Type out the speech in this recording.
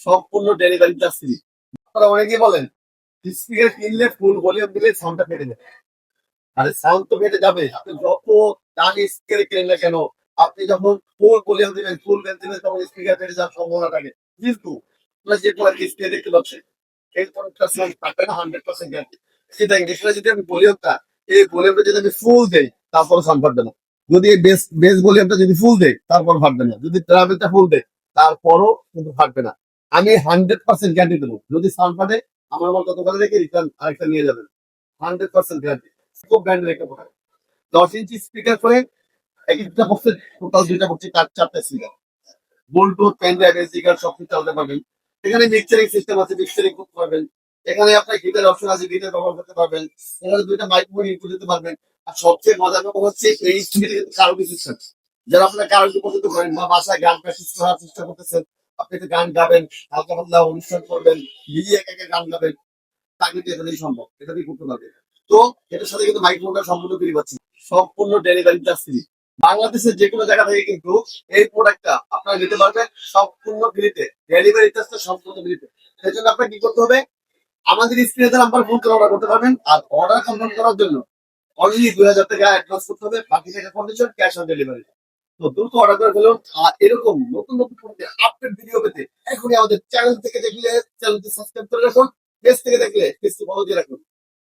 সম্পূর্ণ delivery charge free. আপনারা অনেকেই বলেন স্পিকার কিনলে ফুল ভলিউম দিলে সাউন্ডটা ফেটে যায়। আরে সাউন্ড তো ফেটে যাবে, আপনি যত দামি স্পিকার কিনেন না কেন, আপনি যখন ফুল ভলিউম দিবেন, ফুল ব্যান্ড দিবেন, তখন স্পিকার ফেটে যাওয়ার সম্ভাবনা থাকে। কিন্তু আপনারা যে কোয়ালিটি স্পিকার দেখতে পাচ্ছেন, এই প্রোডাক্টটা সাউন্ড থাকবে না 100% গ্যারান্টি। সেটা এখানে যদি আমি ভলিউমটা, এই ভলিউমটা যদি আমি ফুল দেই, তারপরে সাউন্ড ফাটবে না। যদি এই বেস বেস ভলিউমটা যদি ফুল দেই, তারপর ফাটবে না। যদি ট্রাভেলটা ফুল দেই, তারপরও কিন্তু ফাটবে না। আমি 100% গ্যারান্টি দেবো। যদি সাউন্ড ফাটে, আমার আমার কত করে রেখে রিটার্ন আরেকটা নিয়ে যাবেন। 100% গ্যারান্টি। খুব ব্র্যান্ডের একটা প্রোডাক্ট। 10 ইঞ্চি স্পিকার করে একটা বক্সে টোটাল দুইটা বক্সে চারটা speaker, bluetooth, pen drive, SD card সবকিছু চালাতে পারবেন। এখানে মিক্সারিং সিস্টেম আছে, মিক্সারিং করতে পারবেন। এখানে আপনার গিটার অপশন আছে, গিটার ব্যবহার করতে পারবেন। এখানে দুইটা মাইক্রোফোন ইনপুট দিতে পারবেন। আর সবচেয়ে মজার ব্যাপার হচ্ছে এই স্টুডিওতে কিন্তু কারোকি সিস্টেম। যারা আপনার কারোকি পছন্দ করেন বা বাসায় গান প্র্যাকটিস করার চেষ্টা করতেছেন, আপনি একটু গান গাবেন, হালকা পাতলা অনুষ্ঠান করবেন, নিজে একা একা গান গাবেন, তা কিন্তু এটা দিয়ে সম্ভব, এটা দিয়ে করতে পারবে। তো এটার সাথে কিন্তু মাইক্রোফোনটা সম্পূর্ণ ফ্রি পাচ্ছি, সম্পূর্ণ ডেলিভারি চার্জ ফ্রি। বাংলাদেশের যে কোনো জায়গা থেকে কিন্তু এই প্রোডাক্টটা আপনারা নিতে পারবেন সম্পূর্ণ ফ্রিতে, ডেলিভারি চার্জটা সম্পূর্ণ ফ্রিতে। সেই জন্য আপনার কি করতে হবে, আমাদের স্ক্রিনে নাম্বার ফোন করে অর্ডার করতে পারবেন। আর অর্ডার কনফার্ম করার জন্য অনলি 2000 টাকা অ্যাডভান্স করতে হবে, বাকি টাকা কন্ডিশন ক্যাশ অন ডেলিভারি। তো দ্রুত অর্ডার করে ফেলুন। আর এরকম নতুন নতুন আপডেট ভিডিও পেতে এখনই আমাদের চ্যানেল থেকে দেখলে চ্যানেলটি সাবস্ক্রাইব করে রাখুন, পেজ থেকে দেখলে পেজটি ফলো দিয়ে রাখুন।